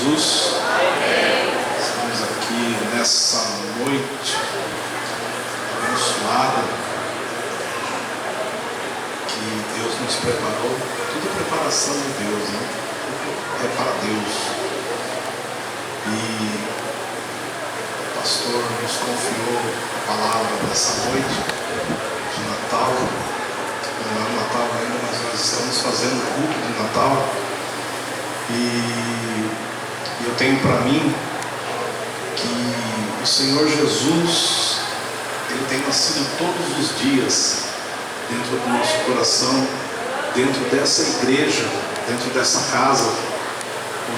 Jesus. Estamos aqui nessa noite abençoada que Deus nos preparou. Tudo é preparação de Deus, né? Tudo é para Deus. E o pastor nos confiou a palavra dessa noite de Natal. Não é o Natal ainda, mas nós estamos fazendo o culto de Natal. E eu tenho para mim que o Senhor Jesus, Ele tem nascido todos os dias dentro do nosso coração, dentro dessa igreja, dentro dessa casa.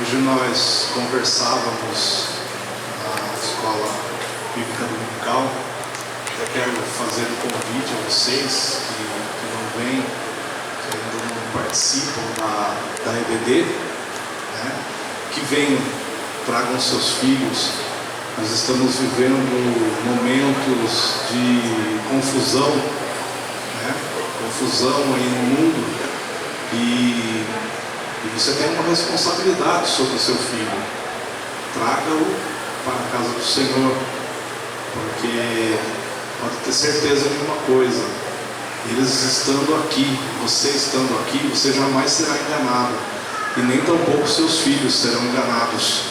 Hoje nós conversávamos na escola bíblica dominical. Eu quero fazer um convite a vocês que não vêm, que ainda não participam da EBD, né? Que venham, tragam seus filhos. Nós estamos vivendo momentos de confusão, né? Confusão aí no mundo, e você tem uma responsabilidade sobre o seu filho. Traga-o para a casa do Senhor, porque pode ter certeza de uma coisa: eles estando aqui, você estando aqui, você jamais será enganado, e nem tampouco seus filhos serão enganados.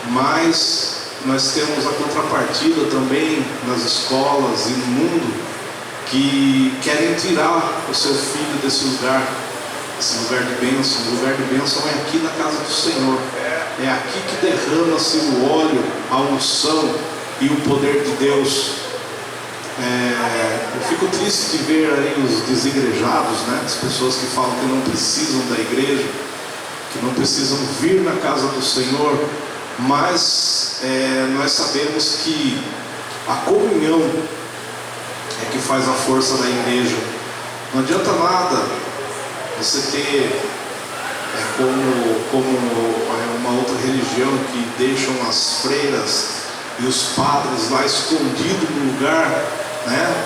Mas nós temos a contrapartida também nas escolas e no mundo, que querem tirar o seu filho desse lugar, esse lugar de bênção. O lugar de bênção é aqui na casa do Senhor. É aqui que derrama-se o óleo, a unção e o poder de Deus. Eu fico triste de ver aí os desigrejados, né? As pessoas que falam que não precisam da igreja, que não precisam vir na casa do Senhor, mas nós sabemos que a comunhão é que faz a força da igreja. Não adianta nada você ter como uma outra religião que deixam as freiras e os padres lá escondidos no lugar, né?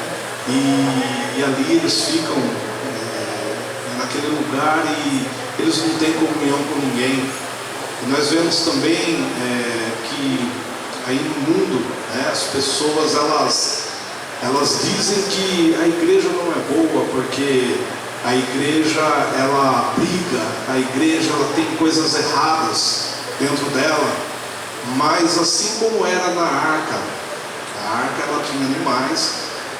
E ali eles ficam naquele lugar e eles não têm comunhão com ninguém. E nós vemos também que aí no mundo, né, as pessoas elas dizem que a igreja não é boa porque a igreja ela briga, a igreja ela tem coisas erradas dentro dela. Mas assim como era na arca, a arca ela tinha animais,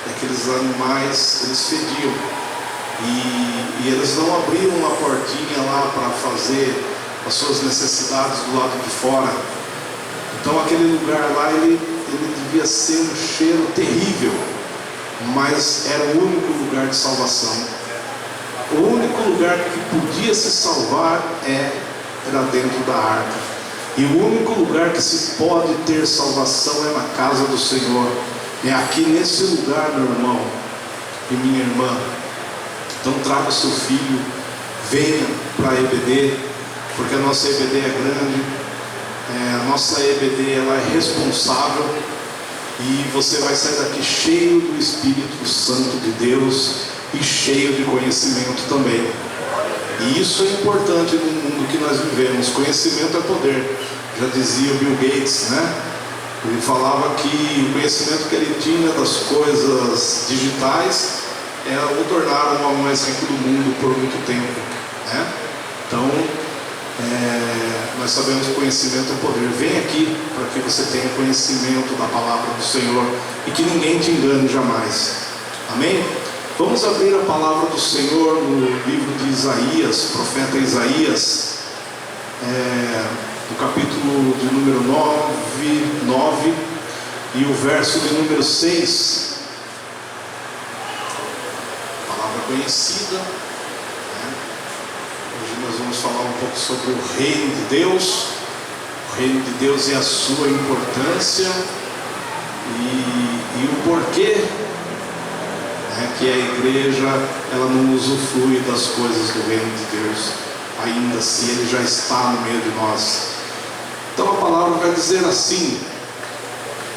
e aqueles animais eles fediam, e eles não abriam uma portinha lá para fazer as suas necessidades do lado de fora. Então aquele lugar lá ele devia ser um cheiro terrível, mas era o único lugar de salvação. O único lugar que podia se salvar era dentro da arca. E o único lugar que se pode ter salvação é na casa do Senhor. É aqui nesse lugar, meu irmão e minha irmã. Então traga o seu filho, venha para a EBD, porque a nossa EBD é grande, a nossa EBD ela é responsável, e você vai sair daqui cheio do Espírito Santo de Deus e cheio de conhecimento também. E isso é importante no mundo que nós vivemos. Conhecimento é poder, já dizia o Bill Gates, né? Ele falava que o conhecimento que ele tinha das coisas digitais o tornaram o homem mais rico do mundo por muito tempo, né? Então, nós sabemos que conhecimento é poder. Vem aqui para que você tenha conhecimento da palavra do Senhor e que ninguém te engane jamais. Amém? Vamos abrir a palavra do Senhor no livro de Isaías, profeta Isaías, no capítulo de número 9 e o verso de número 6. Palavra conhecida, né? Hoje nós vamos falar um pouco sobre o reino de Deus, o reino de Deus e a sua importância e o porquê que a igreja ela não usufrui das coisas do reino de Deus, ainda se ele já está no meio de nós. Então a palavra vai dizer assim: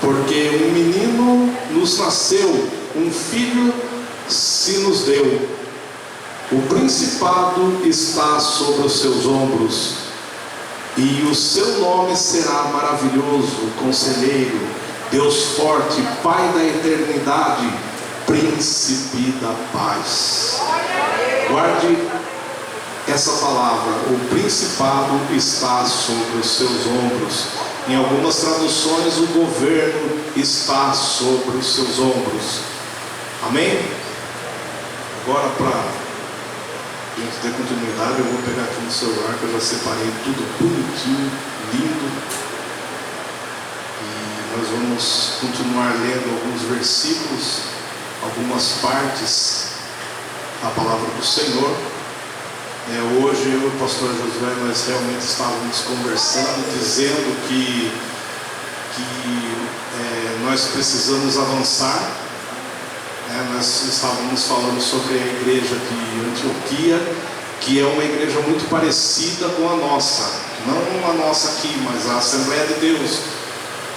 porque um menino nos nasceu, um filho se nos deu, o principado está sobre os seus ombros, E o seu nome será maravilhoso, Conselheiro, Deus forte, Pai da eternidade, Príncipe da paz. Guarde essa palavra: o principado está sobre os seus ombros. Em algumas traduções, o governo está sobre os seus ombros. Amém? Agora, para a gente ter continuidade, eu vou pegar aqui no celular, que eu já separei tudo bonitinho, lindo. E nós vamos continuar lendo alguns versículos, algumas partes da palavra do Senhor. Hoje eu e o pastor Josué, nós realmente estávamos conversando, dizendo que nós precisamos avançar. Nós estávamos falando sobre a igreja de Antioquia, que é uma igreja muito parecida com a nossa, não a nossa aqui, mas a Assembleia de Deus.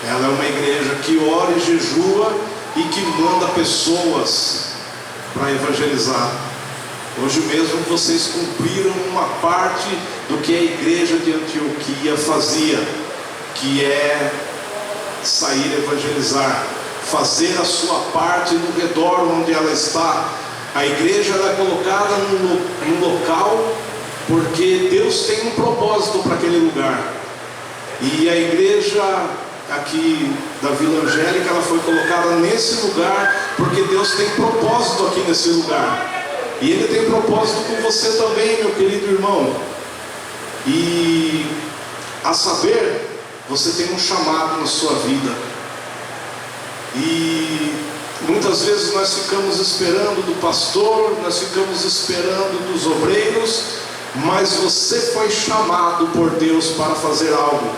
Ela é uma igreja que ora e jejua e que manda pessoas para evangelizar. Hoje mesmo vocês cumpriram uma parte do que a igreja de Antioquia fazia, que é sair evangelizar, fazer a sua parte no redor onde ela está. A igreja ela é colocada num local porque Deus tem um propósito para aquele lugar. E a igreja aqui da Vila Angélica, ela foi colocada nesse lugar porque Deus tem propósito aqui nesse lugar. E Ele tem propósito com você também, meu querido irmão. E a saber, você tem um chamado na sua vida. E muitas vezes nós ficamos esperando do pastor, nós ficamos esperando dos obreiros, mas você foi chamado por Deus para fazer algo.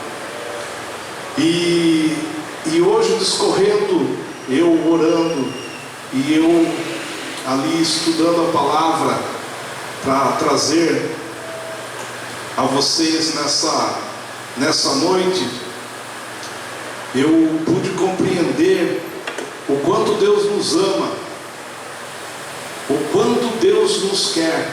E hoje, discorrendo, eu orando e eu ali estudando a palavra para trazer a vocês nessa noite, eu pude compreender o quanto Deus nos ama, o quanto Deus nos quer.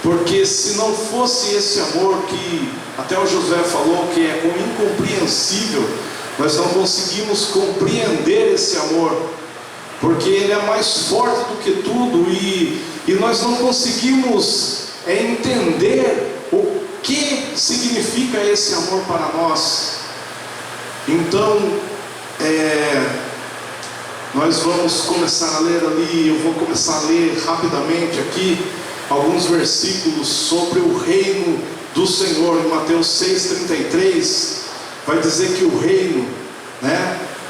Porque se não fosse esse amor que até o Josué falou que é incompreensível, nós não conseguimos compreender esse amor, porque ele é mais forte do que tudo, e nós não conseguimos entender o que significa esse amor para nós. Então, nós vamos começar a ler ali, eu vou começar a ler rapidamente aqui alguns versículos sobre o reino do Senhor. Em Mateus 6,33 vai dizer que o reino,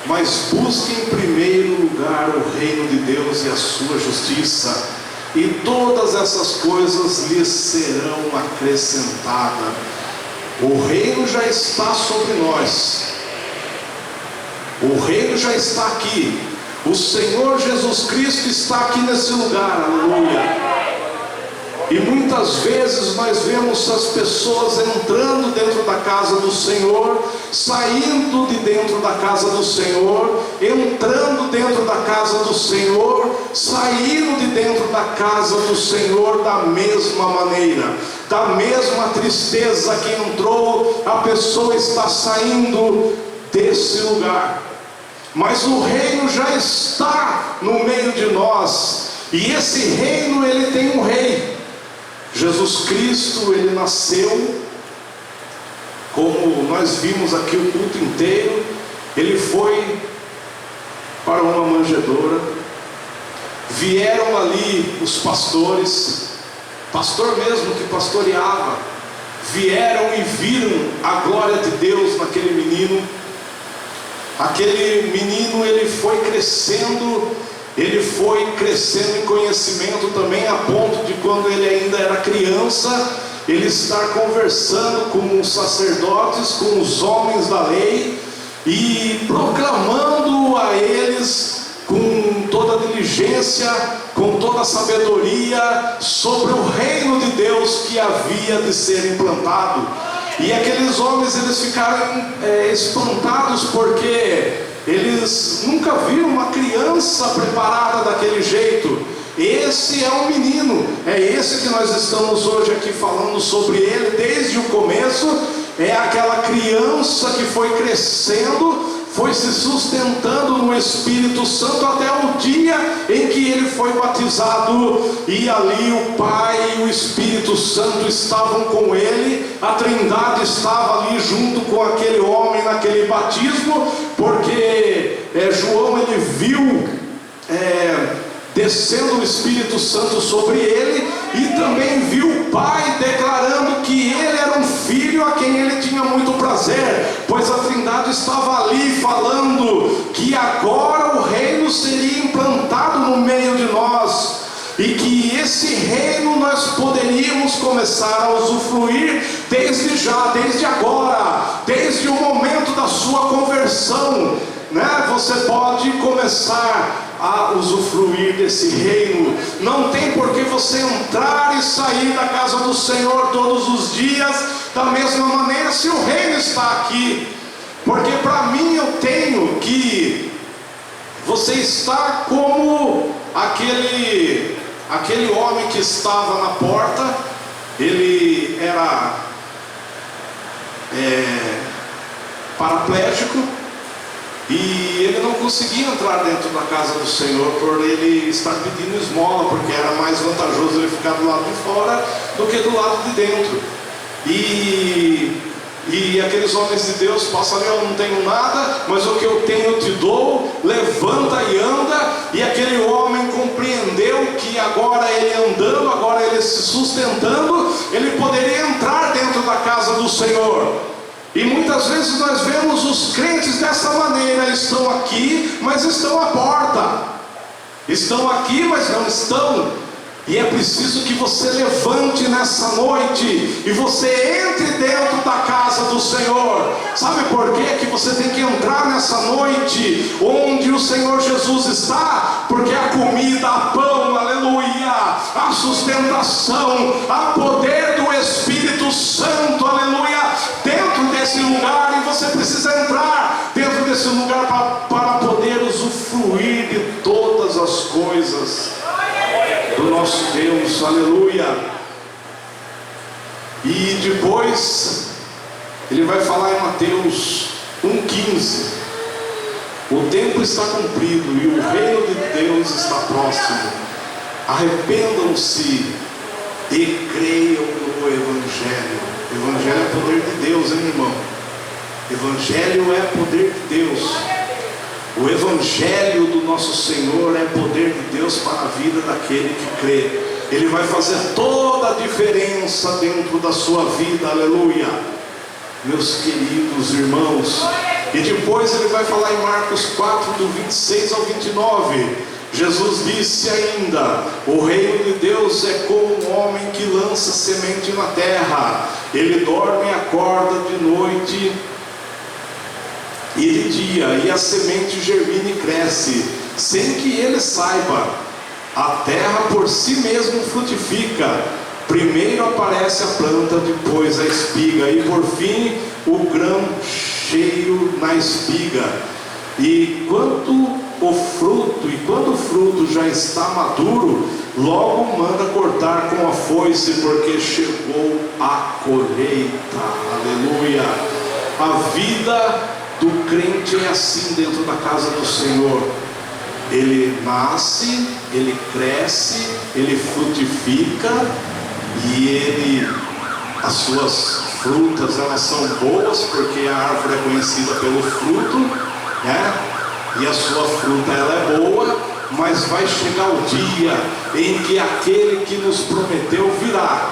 mas busque em primeiro lugar o reino de Deus e a sua justiça, e todas essas coisas lhes serão acrescentadas. O reino já está sobre nós, o reino já está aqui, o Senhor Jesus Cristo está aqui nesse lugar, aleluia. E muitas vezes nós vemos as pessoas entrando dentro da casa do Senhor, saindo de dentro da casa do Senhor, entrando dentro da casa do Senhor, saindo de dentro da casa do Senhor da mesma maneira. Da mesma tristeza que entrou, a pessoa está saindo desse lugar. Mas o reino já está no meio de nós, e esse reino ele tem um rei. Jesus Cristo, ele nasceu, como nós vimos aqui o culto inteiro, ele foi para uma manjedoura, vieram ali os pastores, pastor mesmo que pastoreava, vieram e viram a glória de Deus naquele menino. Aquele menino, ele foi crescendo em conhecimento também, a ponto de, quando ele ainda era criança, ele estar conversando com os sacerdotes, com os homens da lei, e proclamando a eles com toda a diligência, com toda a sabedoria, sobre o reino de Deus que havia de ser implantado. E aqueles homens, eles ficaram espantados, porque eles nunca viram uma criança preparada daquele jeito. Esse é o menino, é esse que nós estamos hoje aqui falando sobre ele desde o começo. É aquela criança que foi crescendo, foi se sustentando no Espírito Santo até o dia em que ele foi batizado, e ali o Pai e o Espírito Santo estavam com ele, a Trindade estava ali junto com aquele homem naquele batismo, porque João ele viu descendo o Espírito Santo sobre ele, e também viu o Pai declarando que ele era um filho a quem ele tinha muito prazer, pois a Trindade estava ali falando que agora o reino seria implantado no meio de nós, e que esse reino nós poderíamos começar a usufruir desde já, desde agora, desde o momento da sua conversão, né? Você pode começar a usufruir desse reino. Não tem por que você entrar e sair da casa do Senhor todos os dias da mesma maneira, se o reino está aqui. Porque para mim eu tenho que você está como aquele homem que estava na porta. Ele era paraplégico, e ele não conseguia entrar dentro da casa do Senhor por ele estar pedindo esmola, porque era mais vantajoso ele ficar do lado de fora do que do lado de dentro. E aqueles homens de Deus passam ali: eu não tenho nada, mas o que eu tenho eu te dou, levanta e anda. E aquele homem compreendeu que agora ele andando, agora ele se sustentando, ele poderia entrar dentro da casa do Senhor. E muitas vezes nós vemos os crentes dessa maneira: estão aqui, mas estão à porta, estão aqui, mas não estão. E é preciso que você levante nessa noite e você entre dentro da casa do Senhor. Sabe por quê que você tem que entrar nessa noite onde o Senhor Jesus está? Porque a comida, a pão, aleluia, a sustentação, a poder do Espírito Santo, aleluia, dentro desse lugar. E você precisa entrar dentro desse lugar para poder usufruir de todas as coisas do nosso Deus, aleluia. E depois ele vai falar em Mateus 1,15: o tempo está cumprido e o reino de Deus está próximo. Arrependam-se e creiam no Evangelho. Evangelho é poder de Deus, hein, irmão? Evangelho é poder de Deus. O Evangelho do nosso Senhor é poder de Deus para a vida daquele que crê. Ele vai fazer toda a diferença dentro da sua vida, aleluia, meus queridos irmãos. E depois ele vai falar em Marcos 4, do 26 ao 29. Jesus disse ainda: o reino de Deus é como um homem que lança semente na terra. Ele dorme e acorda de noite e de dia, e a semente germina e cresce, sem que ele saiba. A terra por si mesmo frutifica. Primeiro aparece a planta, depois a espiga, e por fim o grão cheio na espiga. E quando o fruto já está maduro, logo manda cortar com a foice, porque chegou a colheita. Aleluia. A vida do crente é assim dentro da casa do Senhor. Ele nasce, ele cresce, ele frutifica, e as suas frutas, elas são boas, porque a árvore é conhecida pelo fruto, né? E a sua fruta, ela é boa. Mas vai chegar o dia em que aquele que nos prometeu virá,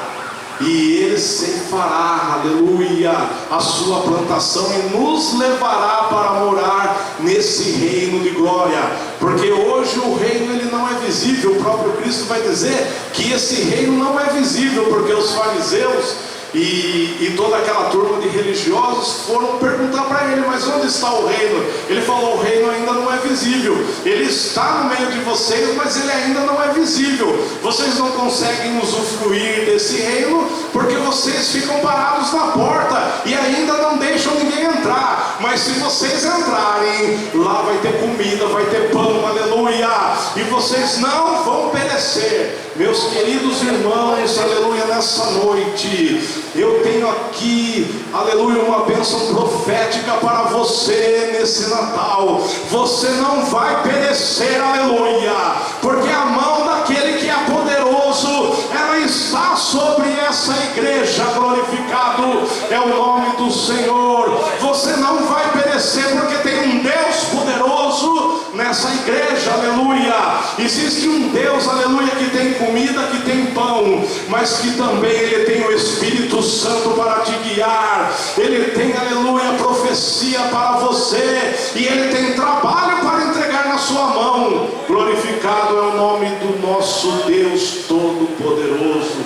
e ele ceifará, aleluia, a sua plantação, e nos levará para morar nesse reino de glória. Porque hoje o reino ele não é visível. O próprio Cristo vai dizer que esse reino não é visível, porque os fariseus e toda aquela turma de religiosos foram perguntar para ele: mas onde está o reino? Ele falou: o reino ainda não é visível. Ele está no meio de vocês, mas ele ainda não é visível. Vocês não conseguem usufruir desse reino porque vocês ficam parados na porta e ainda não deixam ninguém entrar. Mas se vocês entrarem, lá vai ter comida, vai ter pão, aleluia, e vocês não vão perecer. Meus queridos irmãos, aleluia, nessa noite eu tenho aqui, aleluia, uma bênção profética para você nesse Natal. Você não vai perecer, aleluia, porque a mão daquele que é poderoso, ela está sobre essa igreja. Glorificado é o nome do Senhor. Você não vai perecer, porque tem um Deus poderoso nessa igreja, aleluia. Existe um Deus, aleluia, que tem comida, que tem pão, mas que também Ele tem o Espírito Santo para te guiar. Ele tem, aleluia, profecia para você, e Ele tem trabalho para entregar na sua mão. Glorificado é o nome do nosso Deus Todo-Poderoso,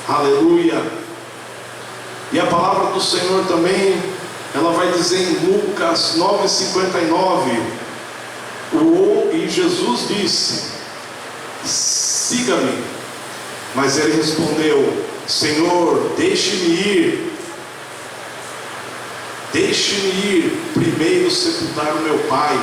aleluia. E a palavra do Senhor também, ela vai dizer em Lucas 9,59, e Jesus disse: siga-me. Mas ele respondeu: Senhor, deixe-me ir, primeiro sepultar o meu pai.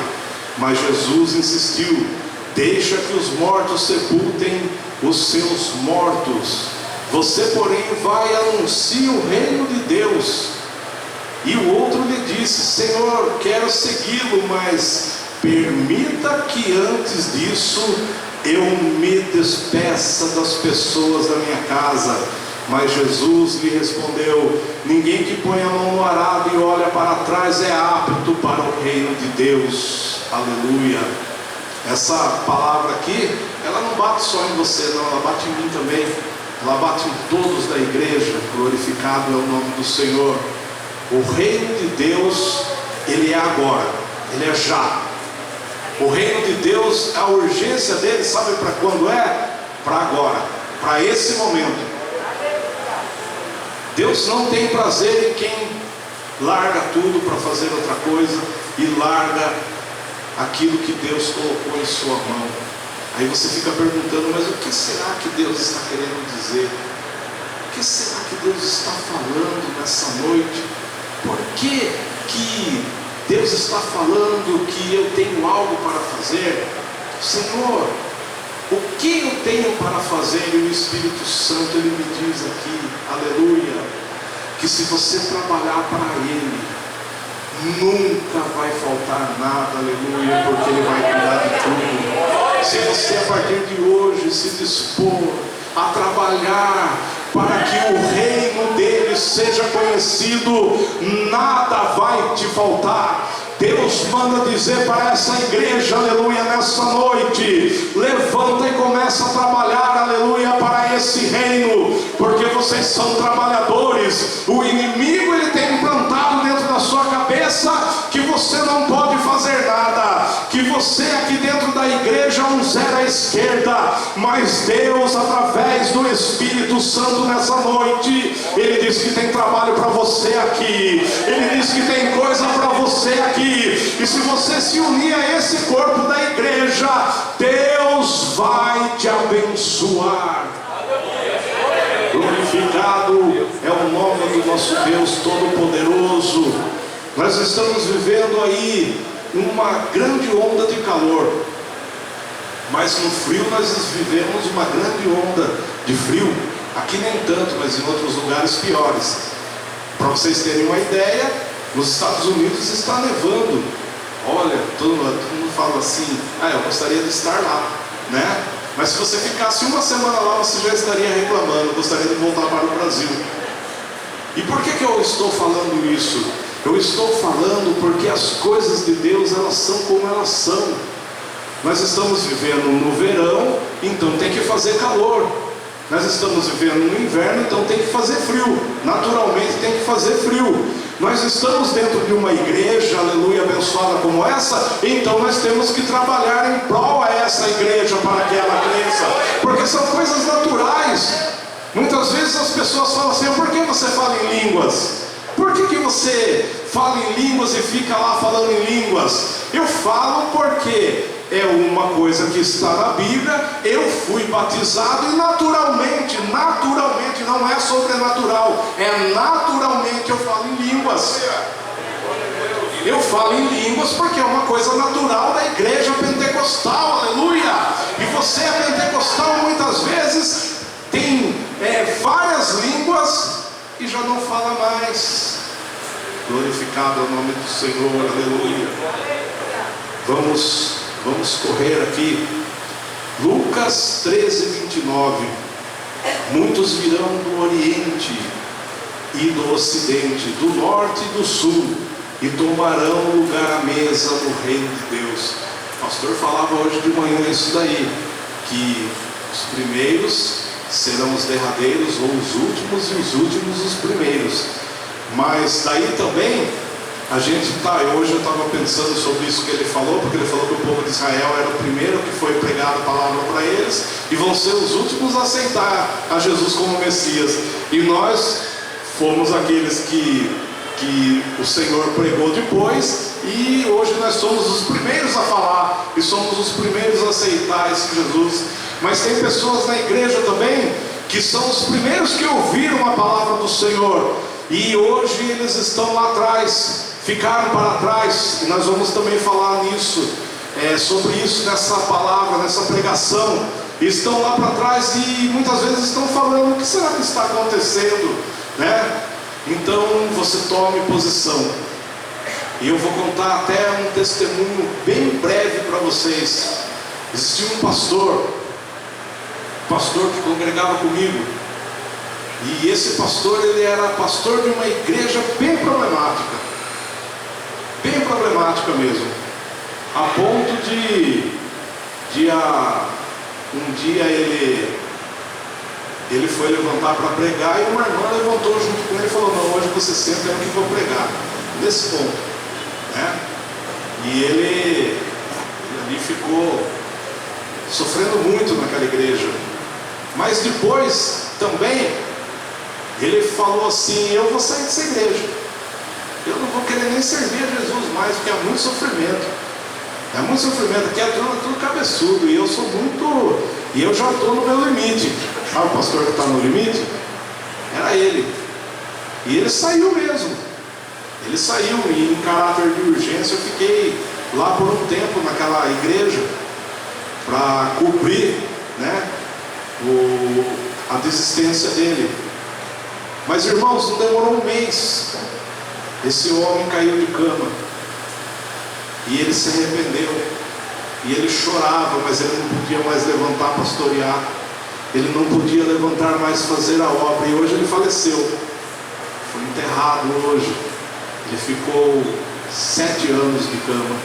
Mas Jesus insistiu: deixa que os mortos sepultem os seus mortos. Você, porém, vai e anuncia o reino de Deus. E o outro lhe disse: Senhor, quero segui-lo, mas permita que antes disso eu me despeça das pessoas da minha casa. Mas Jesus lhe respondeu: ninguém que põe a mão no arado e olha para trás é apto para o reino de Deus. Aleluia. Essa palavra aqui, ela não bate só em você, não, ela bate em mim também. Ela bate em todos da igreja. Glorificado é o nome do Senhor. O reino de Deus, ele é agora, ele é já. O reino de Deus, a urgência dele, sabe para quando é? Para agora, para esse momento. Deus não tem prazer em quem larga tudo para fazer outra coisa e larga aquilo que Deus colocou em sua mão. Aí você fica perguntando: mas o que será que Deus está querendo dizer? O que será que Deus está falando nessa noite? Por que Deus está falando que eu tenho algo para fazer? Senhor, o que eu tenho para fazer? E o Espírito Santo, Ele me diz aqui, aleluia, que se você trabalhar para Ele, nunca vai faltar nada, aleluia, porque Ele vai cuidar de tudo. Se você a partir de hoje se dispor a trabalhar para que o reino dele seja conhecido, nada vai te faltar. Deus manda dizer para essa igreja, aleluia, nessa noite: levanta e começa a trabalhar, aleluia, para esse reino, porque vocês são trabalhadores. O inimigo, ele tem implantado dentro da sua cabeça que você não pode fazer nada, que você aqui dentro da igreja é um zero à esquerda. Mas Deus, através do Espírito Santo nessa noite, Ele diz que tem trabalho para você aqui, Ele diz que tem coisa para você aqui. E se você se unir a esse corpo da igreja, Deus vai te abençoar. Glorificado é o nome do nosso Deus Todo-Poderoso. Nós estamos vivendo aí uma grande onda de calor, mas no frio nós vivemos uma grande onda de frio. Aqui nem tanto, mas em outros lugares piores. Para vocês terem uma ideia, nos Estados Unidos está nevando. Olha, todo mundo fala assim: eu gostaria de estar lá, né? Mas se você ficasse uma semana lá, você já estaria reclamando, gostaria de voltar para o Brasil. E por que eu estou falando isso? Eu estou falando porque as coisas de Deus, elas são como elas são. Nós estamos vivendo no verão, então tem que fazer calor. Nós estamos vivendo no inverno, então tem que fazer frio. Naturalmente tem que fazer frio. Nós estamos dentro de uma igreja, aleluia, abençoada como essa, então nós temos que trabalhar em prol a essa igreja para que ela cresça, porque são coisas naturais. Muitas vezes as pessoas falam assim: por que você fala em línguas? Por que você fala em línguas e fica lá falando em línguas? Eu falo porque é uma coisa que está na Bíblia. Eu fui batizado e naturalmente, não é sobrenatural, é naturalmente eu falo em línguas. Eu falo em línguas porque é uma coisa natural da igreja pentecostal, aleluia. você é pentecostal muitas vezes, tem várias línguas e já não fala mais. Glorificado é o nome do Senhor, aleluia. Vamos correr aqui. Lucas 13, 29. Muitos virão do Oriente e do Ocidente, do Norte e do Sul, e tomarão lugar à mesa no reino de Deus. O pastor falava hoje de manhã isso daí, que os primeiros serão os derradeiros, ou os últimos, e os últimos os primeiros. Mas daí também a gente hoje eu estava pensando sobre isso que ele falou, porque ele falou que o povo de Israel era o primeiro que foi pregado a palavra para eles, e vão ser os últimos a aceitar a Jesus como Messias. E nós fomos aqueles que o Senhor pregou depois, e hoje nós somos os primeiros a falar, e somos os primeiros a aceitar esse Jesus. Mas tem pessoas na igreja também que são os primeiros que ouviram a palavra do Senhor, e hoje eles estão lá atrás, ficaram para trás, e nós vamos também falar nisso, sobre isso nessa palavra, nessa pregação. Estão lá para trás e muitas vezes estão falando: o que será que está acontecendo, né? Então você tome posição, e eu vou contar até um testemunho bem breve para vocês. Existia um pastor que congregava comigo, e esse pastor, ele era pastor de uma igreja bem problemática mesmo, a ponto de um dia ele foi levantar para pregar, e uma irmã levantou junto com ele e falou: não, hoje você senta, eu que vou pregar, nesse ponto, né? E ele ali ficou sofrendo muito naquela igreja. Mas depois também ele falou assim: eu vou sair dessa igreja, eu não vou querer nem servir a Jesus mais, porque é muito sofrimento, aqui é tudo cabeçudo, e eu sou muito, e eu já estou no meu limite. Sabe o pastor que está no limite? Era ele. E ele saiu mesmo, e em caráter de urgência eu fiquei lá por um tempo naquela igreja, para cobrir, né, a desistência dele. Mas irmãos, não demorou um mês, esse homem caiu de cama, e ele se arrependeu, e ele chorava, mas ele não podia mais levantar, pastorear, ele não podia levantar mais, fazer a obra, e hoje ele faleceu, foi enterrado hoje. Ele ficou 7 anos de cama,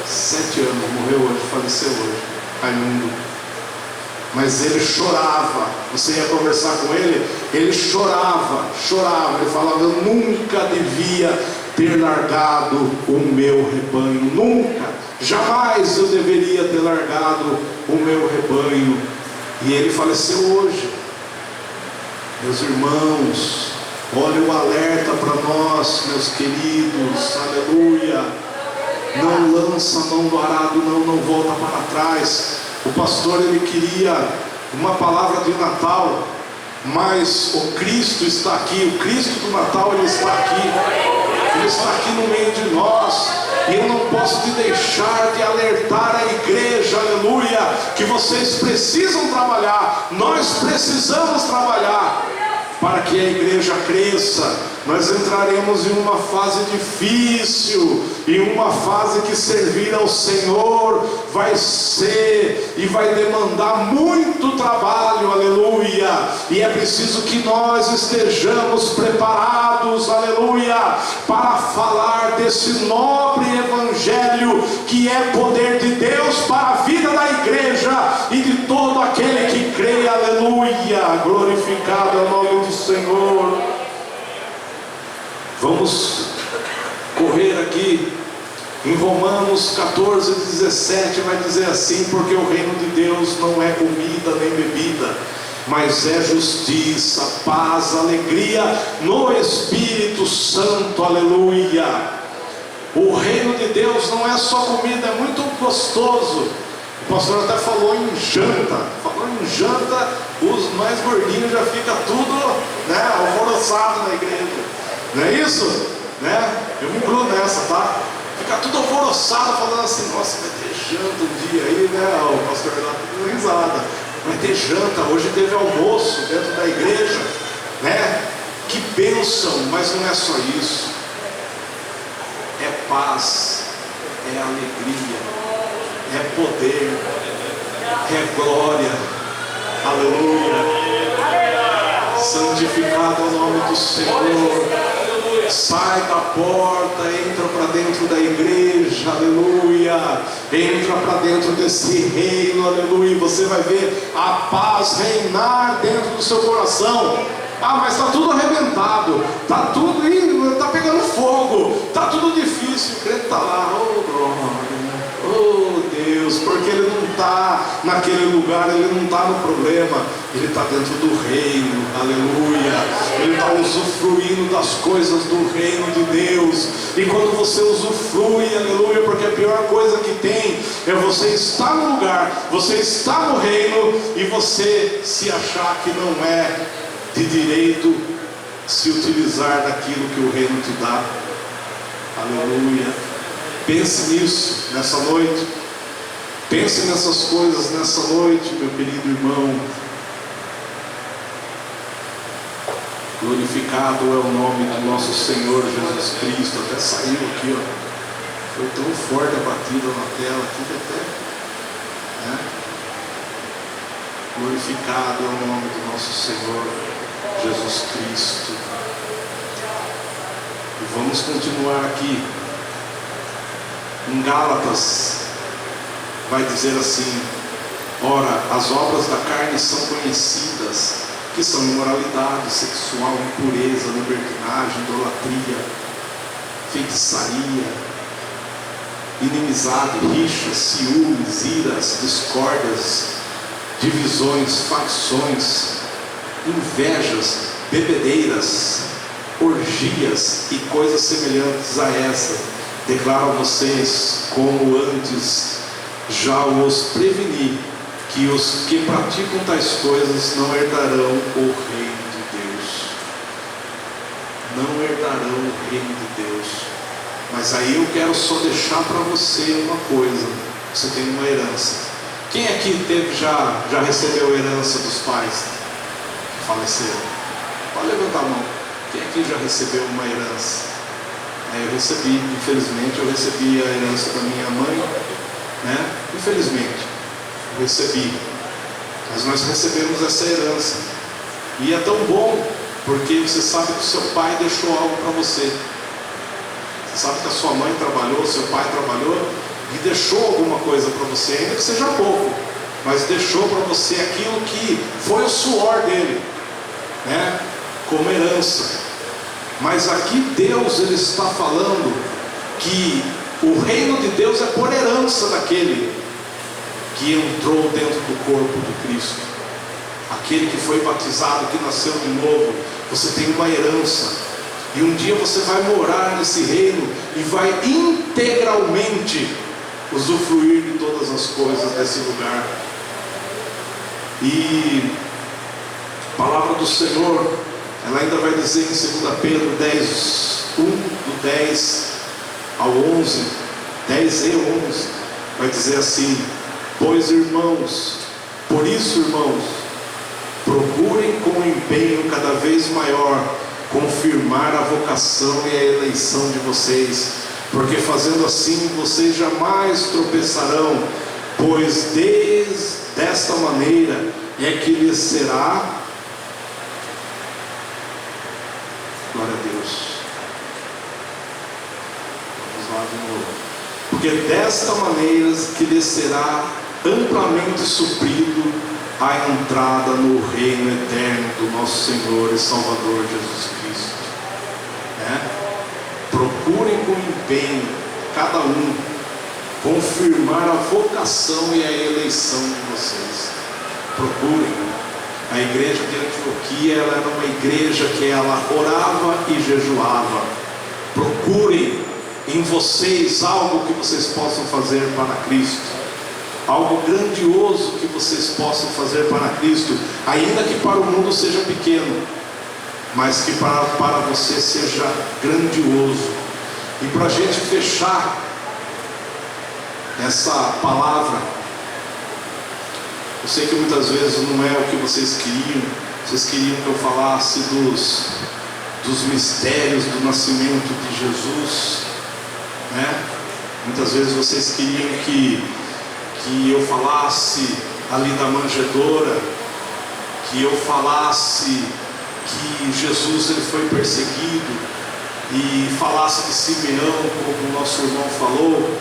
7 anos, morreu hoje, faleceu hoje, Raimundo. Mas ele chorava, você ia conversar com ele, ele chorava, ele falava: eu nunca devia ter largado o meu rebanho, nunca, jamais eu deveria ter largado o meu rebanho. E ele faleceu hoje. Meus irmãos, olha o alerta para nós, meus queridos, aleluia. Não lança a mão do arado, não volta para trás. O pastor, ele queria uma palavra de Natal, mas o Cristo está aqui, o Cristo do Natal, ele está aqui no meio de nós, e eu não posso te deixar de alertar a igreja, aleluia, que vocês precisam trabalhar, nós precisamos trabalhar, para que a igreja cresça. Nós entraremos em uma fase difícil, em uma fase que servir ao Senhor vai ser e vai demandar muito trabalho, aleluia, e é preciso que nós estejamos preparados, aleluia, para falar desse nobre evangelho, que é poder de Deus para a vida da igreja e de todo aquele que crê, aleluia. Glorificado é o nome do Senhor. Vamos correr aqui em Romanos 14, 17, vai dizer assim: porque o reino de Deus não é comida nem bebida, mas é justiça, paz, alegria no Espírito Santo, aleluia. O reino de Deus não é só comida, é muito gostoso. O pastor até falou em janta, os mais gordinhos já ficam tudo, né, alvoroçado na igreja. Não é isso? Né? Eu me incluo nessa, tá? ficar tudo alvoroçado, falando assim: nossa, vai ter janta um dia aí, né? O pastor lá dando risada. Vai ter janta, hoje teve almoço dentro da igreja, né? Que bênção, mas não é só isso. É paz, é alegria, é poder, é glória. Aleluia. Santificado é o nome do Senhor. Sai da porta, entra para dentro da igreja, aleluia. Entra para dentro desse reino, aleluia. E você vai ver a paz reinar dentro do seu coração. Ah, mas está tudo arrebentado, está tudo, está pegando fogo, está tudo difícil. O crente está lá, oh glória, oh Deus, porque ele não está naquele lugar, ele não está no problema, ele está dentro do reino, aleluia. Ele está usufruindo das coisas do reino de Deus. E quando você usufrui, aleluia, porque a pior coisa que tem é você estar no lugar, você estar no reino e você se achar que não é de direito se utilizar daquilo que o reino te dá. Aleluia. Pense nisso nessa noite. Pense nessas coisas nessa noite, meu querido irmão. Glorificado é o nome do nosso Senhor Jesus Cristo. Até saiu aqui, ó. Foi tão forte a batida na tela aqui que até, né? Glorificado é o nome do nosso Senhor Jesus Cristo. E vamos continuar aqui. Em Gálatas vai dizer assim: ora, as obras da carne são conhecidas, que são imoralidade sexual, impureza, libertinagem, idolatria, feitiçaria, inimizade, rixas, ciúmes, iras, discórdias, divisões, facções, invejas, bebedeiras, orgias e coisas semelhantes a essa. Declaro a vocês, como antes já os preveni, que os que praticam tais coisas não herdarão o reino de Deus. Não herdarão o reino de Deus. Mas aí eu quero só deixar para você uma coisa: você tem uma herança. Quem aqui já recebeu herança dos pais que faleceram? Pode levantar a mão. Quem aqui já recebeu uma herança? Eu recebi, infelizmente, eu recebi a herança da minha mãe, né? Infelizmente, eu recebi. Mas nós recebemos essa herança. E é tão bom, porque você sabe que o seu pai deixou algo para você. Você sabe que a sua mãe trabalhou, seu pai trabalhou e deixou alguma coisa para você, ainda que seja pouco, mas deixou para você aquilo que foi o suor dele, né? Como herança. Mas aqui Deus, ele está falando que o reino de Deus é por herança daquele que entrou dentro do corpo de Cristo, aquele que foi batizado, que nasceu de novo. Você tem uma herança, e um dia você vai morar nesse reino e vai integralmente usufruir de todas as coisas desse lugar. E a palavra do Senhor, ela ainda vai dizer em 2 Pedro 10, 1, do 10 ao 11, 10 e 11, vai dizer assim: pois irmãos, por isso irmãos, procurem com empenho cada vez maior confirmar a vocação e a eleição de vocês, porque fazendo assim vocês jamais tropeçarão, pois desta maneira é que lhes será, glória a Deus, vamos lá de novo, porque desta maneira que lhes será amplamente suprido a entrada no reino eterno do nosso Senhor e Salvador Jesus Cristo, né? Procurem com empenho, cada um, confirmar a vocação e a eleição de vocês. Procurem. A igreja de Antioquia, ela era uma igreja que ela orava e jejuava. Procurem em vocês algo que vocês possam fazer para Cristo, algo grandioso que vocês possam fazer para Cristo, ainda que para o mundo seja pequeno, mas que para você seja grandioso. E para a gente fechar essa palavra. Eu sei que muitas vezes não é o que vocês queriam que eu falasse dos mistérios do nascimento de Jesus, né? Muitas vezes vocês queriam que eu falasse ali da manjedoura, que eu falasse que Jesus ele foi perseguido, e falasse de Simeão, como o nosso irmão falou.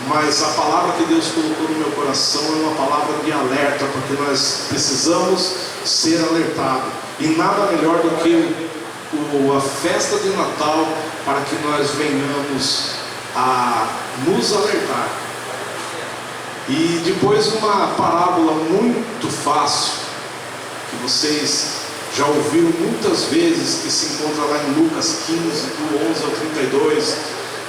Mas a palavra que Deus colocou no meu coração é uma palavra de alerta, porque nós precisamos ser alertados, e nada melhor do que a festa de Natal para que nós venhamos a nos alertar. E depois uma parábola muito fácil, que vocês já ouviram muitas vezes, que se encontra lá em Lucas 15, do 11 ao 32,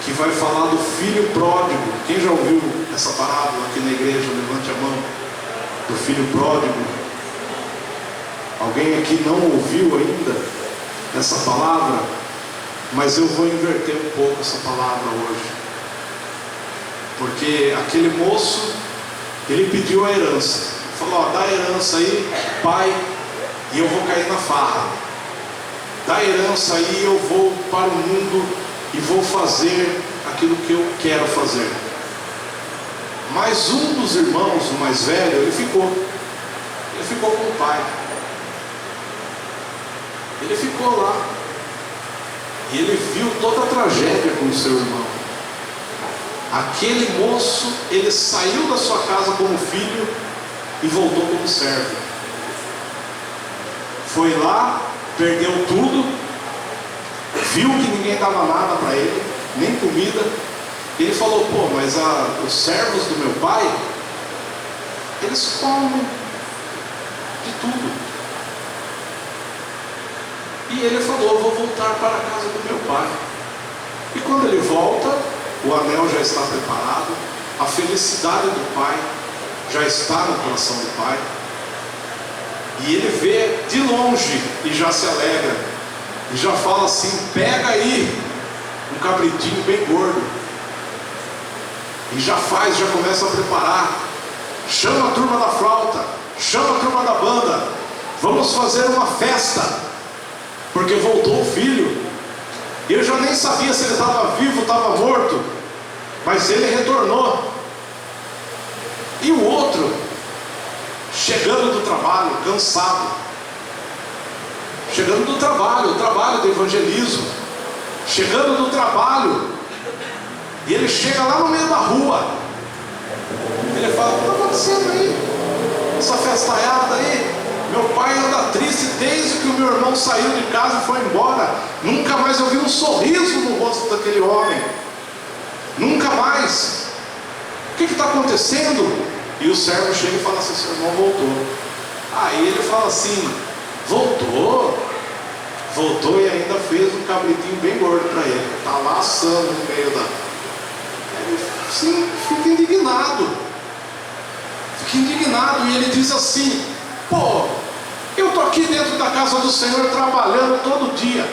que vai falar do filho pródigo. Quem já ouviu essa parábola aqui na igreja? Levante a mão. Do filho pródigo. Alguém aqui não ouviu ainda essa palavra? Mas eu vou inverter um pouco essa palavra hoje, porque aquele moço, ele pediu a herança. Falou: dá a herança aí, pai, e eu vou cair na farra. Dá a herança aí, eu vou para o mundo e vou fazer aquilo que eu quero fazer. Mas um dos irmãos, o mais velho, ele ficou com o pai. Ele ficou lá, e ele viu toda a tragédia com o seu irmão. Aquele moço, ele saiu da sua casa como filho e voltou como servo. Foi lá, perdeu tudo, viu que ninguém dava nada para ele, nem comida. Ele falou: pô, mas os servos do meu pai, eles comem de tudo. E ele falou: vou voltar para a casa do meu pai. E quando ele volta, o anel já está preparado, a felicidade do pai já está no coração do pai, e ele vê de longe e já se alegra, e já fala assim: pega aí um cabritinho bem gordo, e já começa a preparar, chama a turma da flauta, chama a turma da banda, vamos fazer uma festa, porque voltou o filho. Eu já nem sabia se ele estava vivo ou estava morto, mas ele retornou. E o outro, chegando do trabalho, cansado, chegando do trabalho, o trabalho do evangelismo, chegando do trabalho, e ele chega lá no meio da rua. Ele fala: o que está acontecendo aí? Essa festaiada aí? Meu pai anda triste desde que o meu irmão saiu de casa e foi embora. Nunca mais eu vi um sorriso no rosto daquele homem. Nunca mais. O que está acontecendo? E o servo chega e fala assim: seu irmão voltou. Aí ele fala assim: voltou? Voltou, e ainda fez um cabritinho bem gordo para ele. Está lá assando no meio da... Ele sim, fica indignado. E ele diz assim: pô, eu estou aqui dentro da casa do Senhor trabalhando todo dia.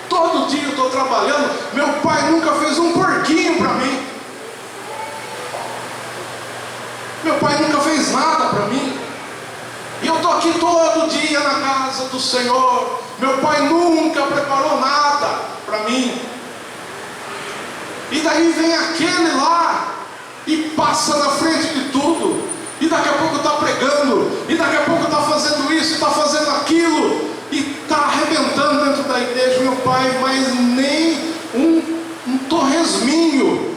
Todo dia eu estou trabalhando. Meu pai nunca fez um porquinho para mim. Meu pai nunca fez nada para mim. E eu estou aqui todo dia na casa do Senhor. Meu pai nunca preparou nada para mim. E daí vem aquele lá e passa na frente de tudo. E daqui a pouco está pregando, e daqui a pouco está fazendo isso, está fazendo aquilo, e está arrebentando dentro da igreja. Meu pai, mas nem um torresminho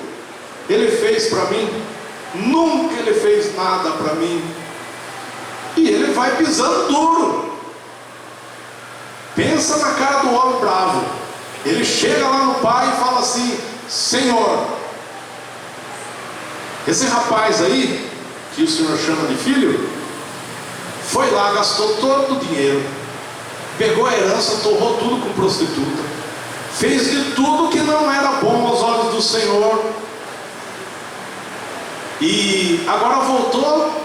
ele fez para mim. Nunca ele fez nada para mim. E ele vai pisando duro. Pensa na cara do homem bravo. Ele chega lá no pai e fala assim: Senhor, esse rapaz aí, que o Senhor chama de filho, foi lá, gastou todo o dinheiro, pegou a herança, torrou tudo com prostituta, fez de tudo que não era bom aos olhos do Senhor, e agora voltou,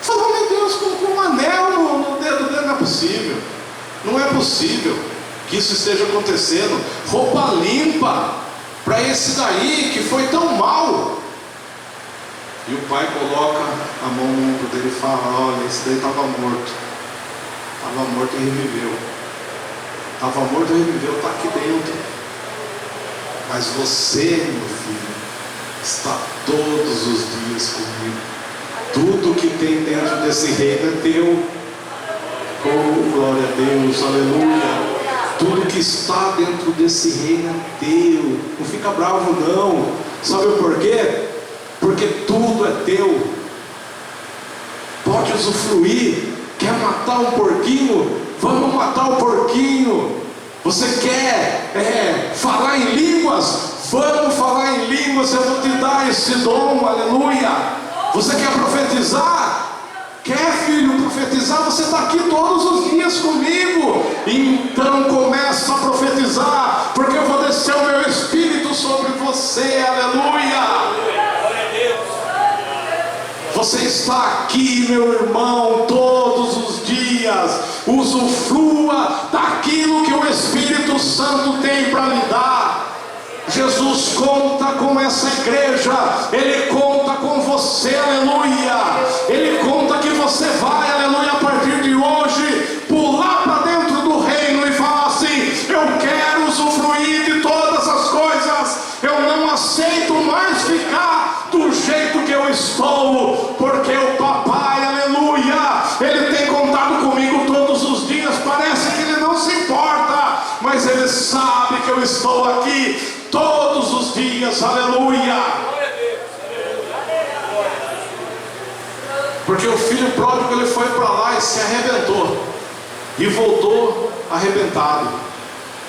falou: meu Deus, com um anel no dedo dele. Não é possível, não é possível que isso esteja acontecendo. Roupa limpa para esse daí que foi tão mal. E o pai coloca a mão no ombro dele e fala: olha, esse daí estava morto. Estava morto e reviveu. Estava morto e reviveu, está aqui dentro. Mas você, meu filho, está todos os dias comigo. Tudo que tem dentro desse reino é teu. Oh, glória a Deus, aleluia. Tudo que está dentro desse reino é teu. Não fica bravo não. Sabe por quê? Porque tudo é teu. Pode usufruir. Quer matar um porquinho? Vamos matar o porquinho. Você quer falar em línguas? Vamos falar em línguas. Eu vou te dar esse dom, aleluia. Você quer profetizar? Quer, filho, profetizar? Você está aqui todos os dias comigo. Então começa a profetizar, porque eu vou descer o meu Espírito sobre você, aleluia. Você está aqui, meu irmão, todos os dias. Usufrua daquilo que o Espírito Santo tem para lhe dar. Jesus conta com essa igreja. Ele conta com você, aleluia. Ele conta que você vai, aleluia, a partir de hoje pular para dentro do reino e falar assim: eu quero usufruir de todas as coisas. Eu não aceito mais ficar do jeito que eu estou, porque o papai, aleluia, ele tem contado comigo todos os dias. Parece que ele não se importa, mas ele sabe que eu estou aqui todos os dias, aleluia. Porque o filho pródigo, ele foi para lá e se arrebentou e voltou arrebentado.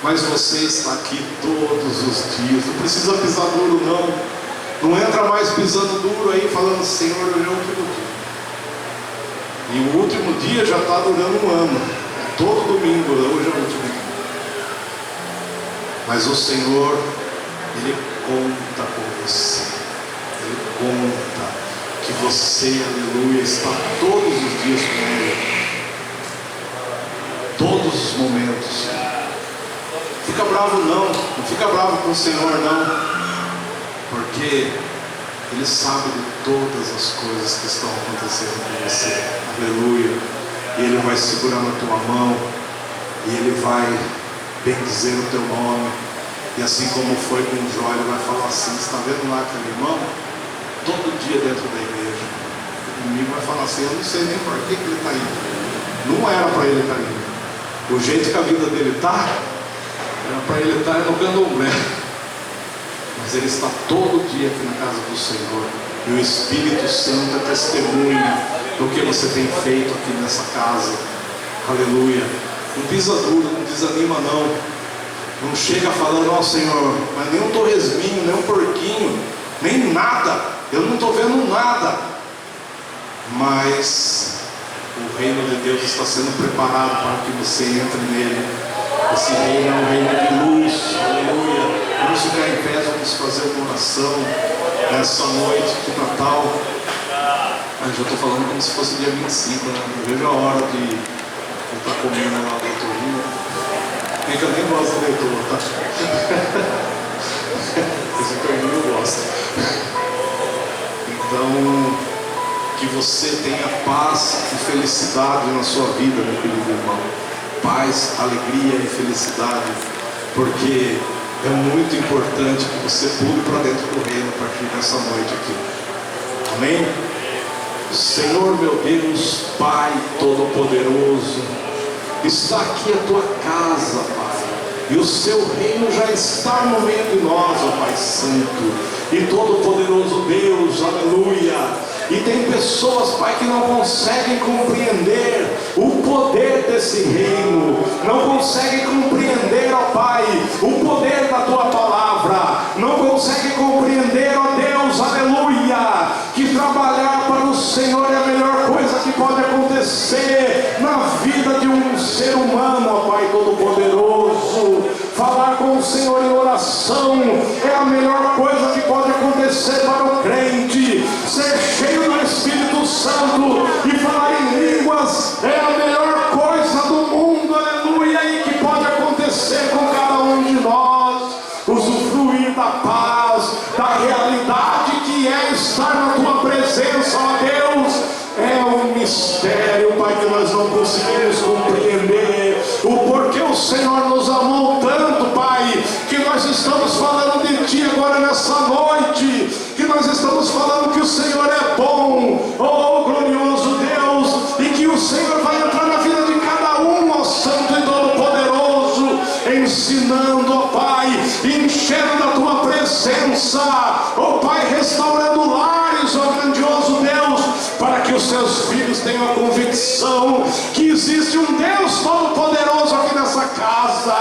Mas você está aqui todos os dias. Não precisa pisar duro não. Não entra mais pisando duro aí, falando: Senhor, hoje é o último dia. E o último dia já está durando um ano. Todo domingo, hoje é o último dia. Mas o Senhor, Ele conta com você. Ele conta que você, aleluia, está todos os dias com Ele. Todos os momentos. Não fica bravo não. Não fica bravo com o Senhor não. Porque Ele sabe de todas as coisas que estão acontecendo com você. Aleluia. E Ele vai segurar na tua mão. E Ele vai bendizer o teu nome. E assim como foi com o Jó, Ele vai falar assim: está vendo lá aquele irmão? Todo dia dentro da igreja. O inimigo vai falar assim: eu não sei nem por que ele está indo. Não era para ele estar indo. O jeito que a vida dele está, era para ele estar no candomblé. Mas ele está todo dia aqui na casa do Senhor. E o Espírito Santo é testemunha do que você tem feito aqui nessa casa. Aleluia. Não pisa duro, não desanima não. Não chega falando: ó Senhor, mas nem um torresminho, nem um porquinho, nem nada. Eu não estou vendo nada. Mas o reino de Deus está sendo preparado para que você entre nele. Esse reino é um reino de luz. Aleluia. Vamos ficar em pé, vamos fazer uma oração nessa noite de Natal. Eu já estou falando como se fosse dia 25, né? Não vejo a hora de estar comendo lá o leitorinho. É que eu nem gosto do leitor, tá? Esse carninho eu gosto. Então, que você tenha paz e felicidade na sua vida, meu querido irmão. Paz, alegria e felicidade. Porque é muito importante que você pule para dentro do reino a partir dessa noite aqui. Amém? Senhor meu Deus, Pai Todo-Poderoso, está aqui a tua casa, Pai. E o seu reino já está no meio de nós, ó Pai Santo. E Todo-Poderoso Deus, aleluia. E tem pessoas, Pai, que não conseguem compreender o poder desse reino. Não conseguem compreender, ó Pai, o poder da tua palavra. Não conseguem compreender, ó Deus, aleluia, que trabalhar para o Senhor é a melhor coisa que pode acontecer na vida de um ser humano, ó Pai Todo-Poderoso. Falar com o Senhor em oração é a melhor coisa que pode acontecer para o crente. Ser cheio do Espírito Santo e falar em línguas é a melhor coisa do mundo, aleluia, e que pode acontecer com cada um de nós. Usufruir da paz, da realidade que é estar na tua presença. presença, ó Deus, é um mistério, Pai, que nós não conseguimos compreender. O porquê o Senhor nos amou tanto, Pai, que nós estamos falando de Ti agora nessa noite, que nós estamos falando que o Senhor é bom, oh glorioso Deus, e que o Senhor vai entrar na vida de cada um, ó Santo e Todo-Poderoso, ensinando, ó Pai, enchendo da Tua presença, ó Pai, restaurando lares, ó grandioso Deus, para que os Seus filhos tenham a convicção que existe um Deus Todo-Poderoso aqui nessa casa,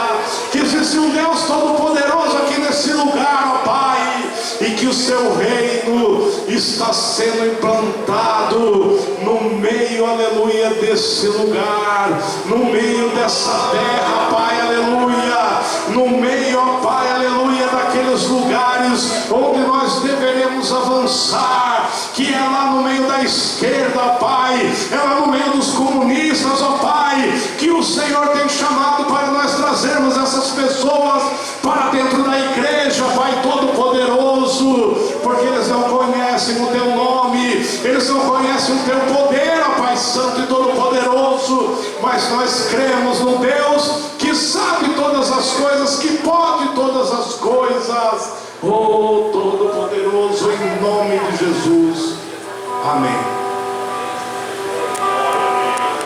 que existe um Deus Todo-Poderoso aqui nesse lugar, ó Pai, e que o Seu reino está sendo implantado no meio, aleluia, desse lugar, no meio dessa terra, Pai, aleluia, no meio, ó Pai, aleluia, daqueles lugares onde nós deveremos avançar, que é lá no meio da esquerda, Pai, é lá no meio dos comunistas, ó Pai, que o Senhor tem chamado para nós trazermos essas pessoas para dentro da igreja, Pai Todo-Poderoso, porque eles não conhecem o Teu nome, eles não conhecem o Teu poder, ó Pai Santo e Todo-Poderoso, mas nós cremos no Deus que sabe todas as coisas, que pode todas as coisas, oh